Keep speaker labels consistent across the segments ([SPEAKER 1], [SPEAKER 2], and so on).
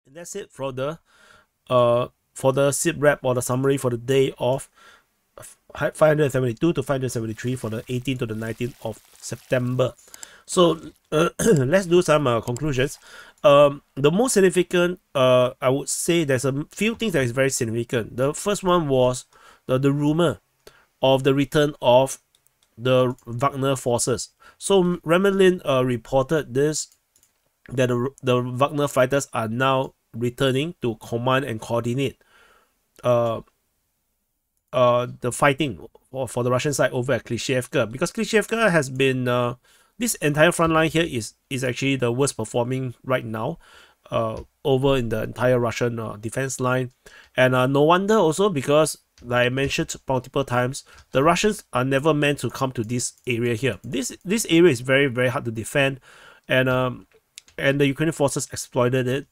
[SPEAKER 1] And that's it for the SITREP or the summary for the day of 572 to 573 for the 18th to the 19th of September. So let's do some conclusions. The most significant, I would say there's a few things that is very significant. The first one was the rumor of the return of the WAGNER forces. So Remlin reported this, that the WAGNER fighters are now returning to command and coordinate the fighting for the Russian side over at KLISHCHIIVKA, because KLISHCHIIVKA has been this entire front line here is actually the worst performing right now over in the entire Russian defense line. And no wonder also, because like I mentioned multiple times, the Russians are never meant to come to this area here. This area is very, very hard to defend, and the Ukrainian forces exploited it.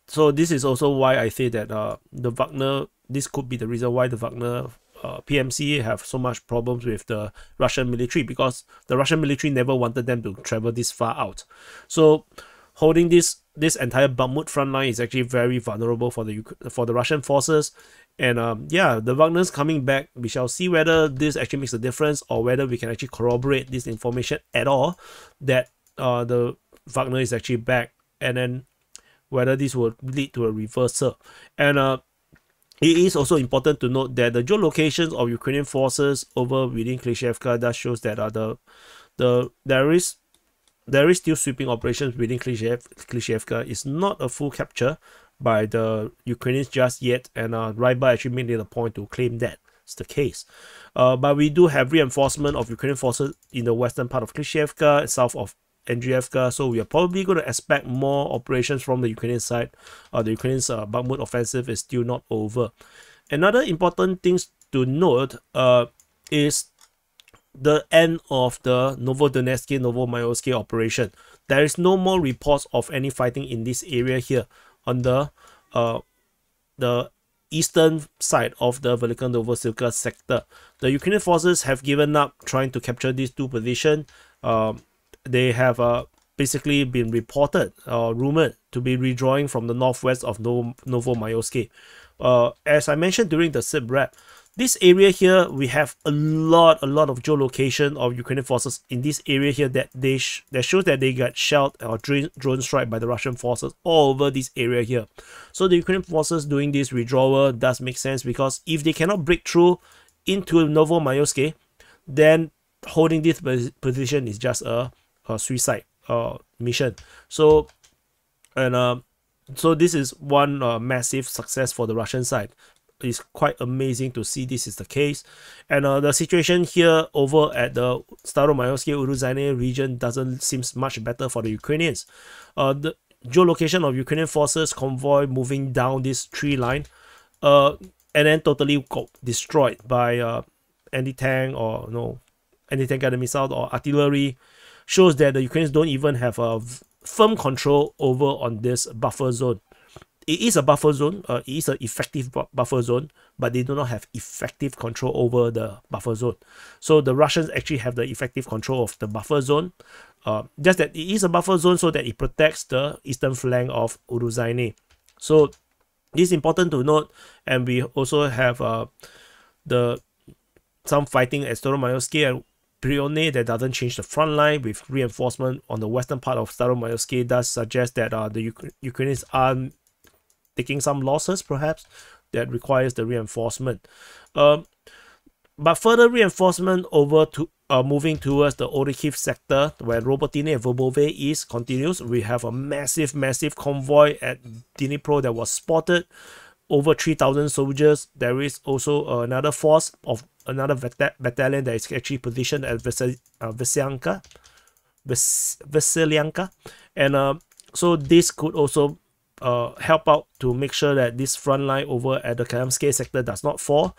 [SPEAKER 1] So this is also why I say that the WAGNER, this could be the reason why the WAGNER PMC have so much problems with the Russian military, because the Russian military never wanted them to travel this far out. So holding this entire Bakhmut front line is actually very vulnerable for the Russian forces. And yeah, the WAGNER's coming back. We shall see whether this actually makes a difference, or whether we can actually corroborate this information at all, that the WAGNER is actually back, and then whether this will lead to a reversal. And it is also important to note that the geolocations of Ukrainian forces over within KLISHCHIIVKA that shows that there is still sweeping operations within KLISHCHIIVKA. It's not a full capture by the Ukrainians just yet, and Ryba actually made it a point to claim that it's the case. But we do have reinforcement of Ukrainian forces in the western part of KLISHCHIIVKA, south of Andriivka, so we are probably going to expect more operations from the Ukrainian side. The Ukrainians' Bakhmut offensive is still not over. Another important thing to note is the end of the Novomaiorske operation. There is no more reports of any fighting in this area here on the eastern side of the Velika Novosibirsk sector. The Ukrainian forces have given up trying to capture these two positions. They have basically been reported or rumored to be redrawing from the northwest of Novomaiorske. As I mentioned during the SITREP, this area here, we have a lot of geolocation of Ukrainian forces in this area here that shows that they got shelled or drone strike by the Russian forces all over this area here. So the Ukrainian forces doing this withdrawal does make sense, because if they cannot break through into Novomaiorske, then holding this position is just a suicide mission. So this is one massive success for the Russian side. It's quite amazing to see this is the case. And the situation here over at the Staromaiorske-Uruzhane region doesn't seem much better for the Ukrainians. The geolocation of Ukrainian forces convoy moving down this tree line and then totally got destroyed by anti-tank or anti-tank guided missile or artillery, shows that the Ukrainians don't even have a firm control over on this buffer zone. It is a buffer zone, it is an effective buffer zone, but they do not have effective control over the buffer zone. So the Russians actually have the effective control of the buffer zone, just that it is a buffer zone so that it protects the eastern flank of Uruzhane. So this is important to note. And we also have some fighting at Staromaiorske and Prione that doesn't change the front line, with reinforcement on the western part of Staromaiorske. Does suggest that the Ukrainians are taking some losses, perhaps, that requires the reinforcement. But further reinforcement over to moving towards the Orikhiv sector, where Robotine and Verbove is continues. We have a massive convoy at Dnipro that was spotted. Over 3,000 soldiers. There is also another force of another battalion that is actually positioned at Veselyanka. And so this could also help out to make sure that this front line over at the Kayamsky sector does not fall.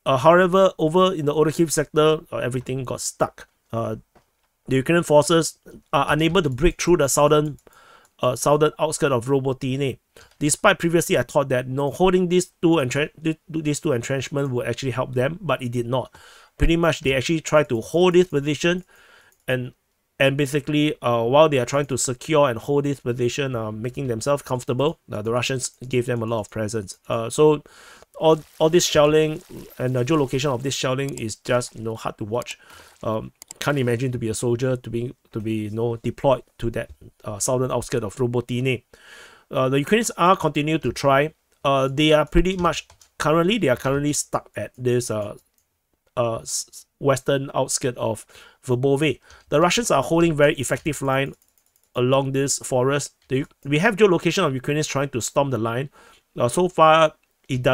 [SPEAKER 1] However, over in the Orikhiv sector, everything got stuck. The Ukrainian forces are unable to break through the southern outskirts of Robotine. Despite previously I thought that holding these two entrenchments would actually help them, but it did not. Pretty much they actually tried to hold this position, and And basically, while they are trying to secure and hold this position, making themselves comfortable, the Russians gave them a lot of presents. So all this shelling and the geolocation of this shelling is just hard to watch. Can't imagine to be a soldier to be deployed to that southern outskirts of Robotine. The Ukrainians are continue to try. They are currently stuck at this western outskirt of Verbove. The Russians are holding very effective line along this forest. We have geolocation of Ukrainians trying to storm the line. So far, it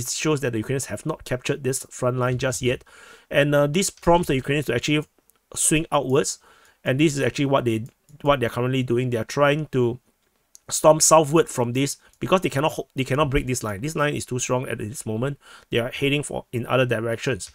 [SPEAKER 1] shows that the Ukrainians have not captured this front line just yet, and this prompts the Ukrainians to actually swing outwards. And this is actually what they're currently doing. They are trying to storm southward from this because they cannot break this line. This line is too strong at this moment. They are heading in other directions,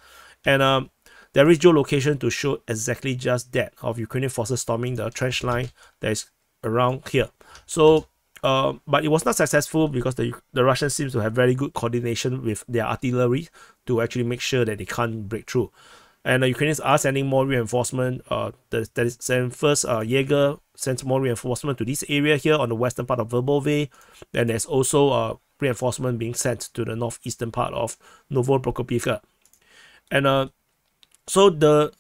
[SPEAKER 1] and there is geolocation to show exactly just that of Ukrainian forces storming the trench line that is around here. So, but it was not successful because the Russians seem to have very good coordination with their artillery to actually make sure that they can't break through. And the Ukrainians are sending more reinforcement. The 1st Jaeger sends more reinforcement to this area here on the western part of Verbove. And there's also reinforcement being sent to the northeastern part of Novomaiorske. And so the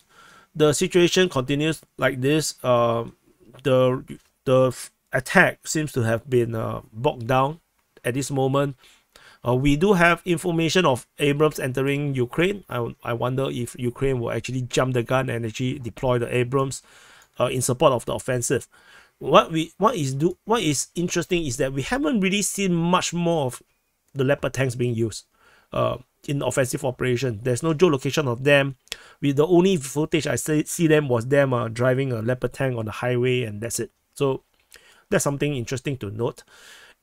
[SPEAKER 1] situation continues like this. The attack seems to have been bogged down at this moment. We do have information of Abrams entering Ukraine. I wonder if Ukraine will actually jump the gun and actually deploy the Abrams in support of the offensive. What is interesting is that we haven't really seen much more of the Leopard tanks being used in offensive operation. There's no geolocation of them. The only footage I see them was them driving a Leopard tank on the highway, and that's it. So that's something interesting to note.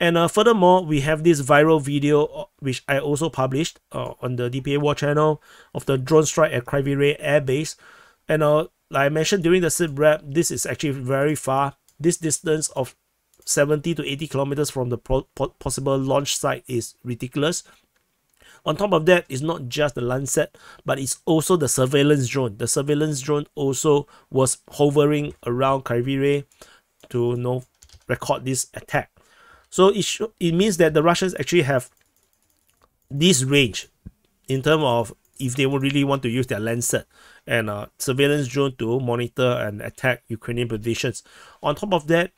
[SPEAKER 1] And furthermore, we have this viral video which I also published on the DPA War channel of the drone strike at Kryvyi Rih Air Base. And like I mentioned during the SITREP, this is actually very far. This distance of 70 to 80 kilometers from the possible launch site is ridiculous. On top of that, it's not just the Lancet, but it's also the surveillance drone. The surveillance drone also was hovering around Kryvyi Rih to record this attack. So it means that the Russians actually have this range in terms of if they would really want to use their Lancet and surveillance drone to monitor and attack Ukrainian positions. On top of that,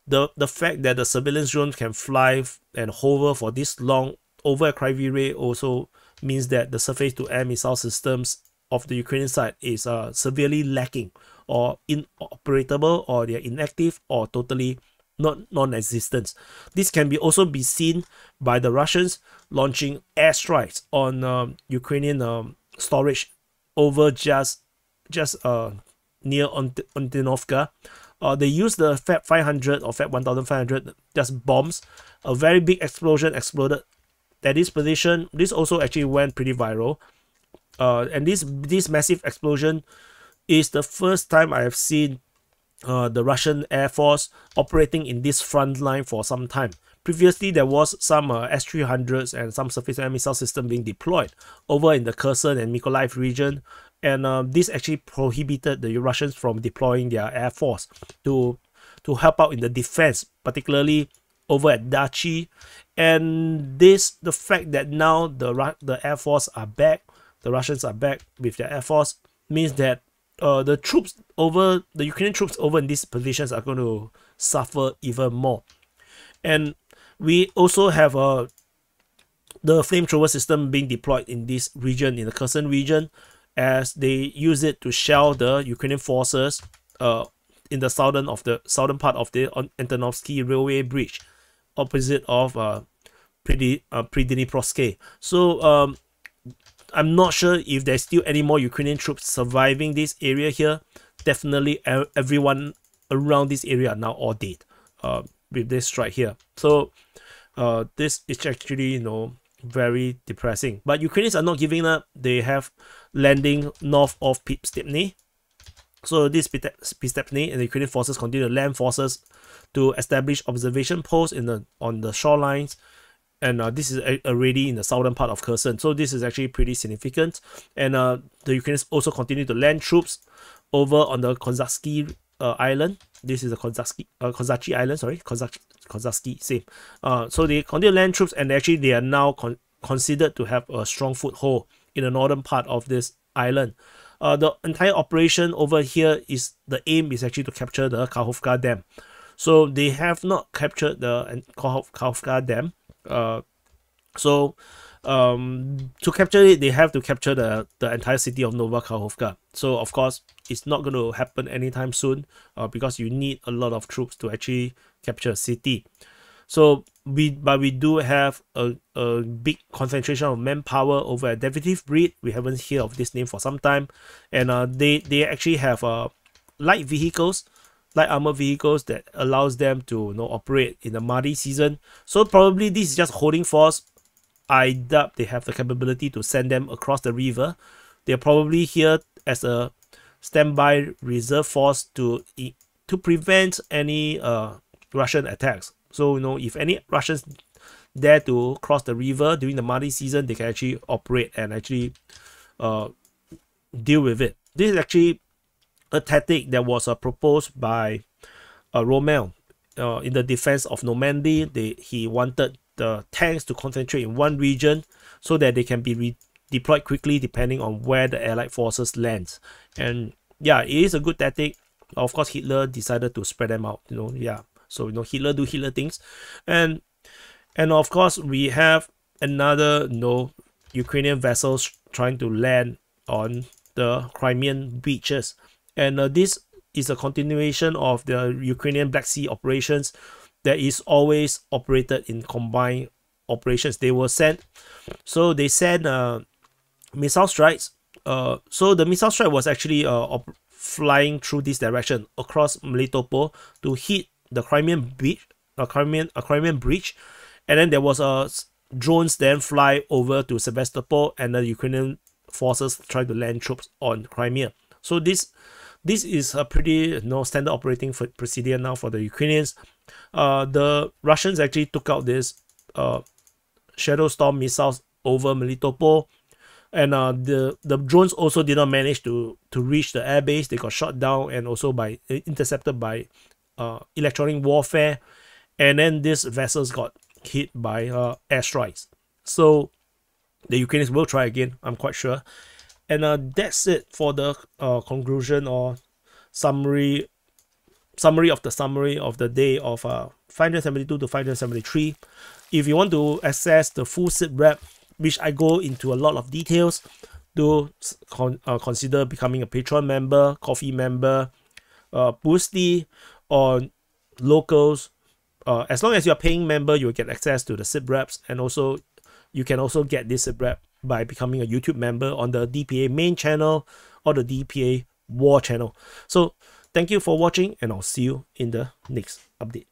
[SPEAKER 1] the fact that the surveillance drone can fly and hover for this long over Kryvyi Rih also means that the surface-to-air missile systems of the Ukrainian side is severely lacking or inoperable, or they are inactive or totally non-existent. This can also be seen by the Russians launching airstrikes on Ukrainian storage over just near Antonovka. They use the Fab 500 or Fab 1500 just bombs. A very big explosion exploded at this position. This also actually went pretty viral. And this massive explosion is the first time I have seen the Russian Air Force operating in this front line for some time. Previously, there was some S-300s and some surface-to-air missile system being deployed over in the Kherson and Mykolaiv region, and this actually prohibited the Russians from deploying their Air Force to help out in the defense, particularly over at Dachi. And the fact that now the Air Force are back, the Russians are back with their Air Force, means that the Ukrainian troops over in these positions are going to suffer even more. And we also have the flamethrower system being deployed in this region, in the Kherson region, as they use it to shell the Ukrainian forces in the southern part of the Antonovsky railway bridge, opposite of Pridniprovsk. So I'm not sure if there's still any more Ukrainian troops surviving this area here. Definitely everyone around this area are now all dead with this strike here. So this is actually very depressing. But Ukrainians are not giving up. They have landing north of Stepny. So this Stepny and the Ukrainian forces continue to land forces to establish observation posts on the shorelines. And this is already in the southern part of Kherson. So this is actually pretty significant. And the Ukrainians also continue to land troops over on the Kozaksky island. This is the Kozachi island, sorry, Kozachi, same. So they continue to land troops, and actually they are now considered to have a strong foothold in the northern part of this island. The entire operation over here is, the aim is actually to capture the Kakhovka Dam. So they have not captured the Kakhovka Dam. To capture it, they have to capture the entire city of Nova Kakhovka. So of course, it's not going to happen anytime soon, because you need a lot of troops to actually capture a city. So we do have a big concentration of manpower over at Definitive Breed. We haven't heard of this name for some time, and they actually have light armor vehicles that allows them to operate in the muddy season. So probably this is just holding force. I doubt they have the capability to send them across the river. They're probably here as a standby reserve force to prevent any Russian attacks. So if any Russians dare to cross the river during the muddy season, they can actually operate and actually deal with it. This is actually a tactic that was proposed by Rommel in the defense of Normandy. He wanted the tanks to concentrate in one region so that they can be deployed quickly depending on where the Allied forces land. And yeah, it is a good tactic. Of course, Hitler decided to spread them out. Yeah. So Hitler do Hitler things, and of course we have another Ukrainian vessels trying to land on the Crimean beaches, and this is a continuation of the Ukrainian Black Sea operations that is always operated in combined operations. They send missile strikes. So the missile strike was actually flying through this direction across Melitopol to hit the Crimean beach, Crimean bridge, and then there was drones then fly over to Sevastopol, and the Ukrainian forces try to land troops on Crimea. So this is a pretty standard operating procedure now for the Ukrainians. The Russians actually took out this Shadow Storm missiles over Melitopol, and the drones also did not manage to reach the airbase. They got shot down and also intercepted by electronic warfare, and then these vessels got hit by airstrikes. So the Ukrainians will try again, I'm quite sure. And that's it for the conclusion or summary of the day of 572 to 573. If you want to access the full SITREP, which I go into a lot of details, do consider becoming a Patreon member, Coffee member, Boosty, or Locals. As long as you're a paying member, you'll get access to the SITREPs, and also you can also get this SITREP by becoming a YouTube member on the DPA main channel or the DPA War channel. So thank you for watching, and I'll see you in the next update.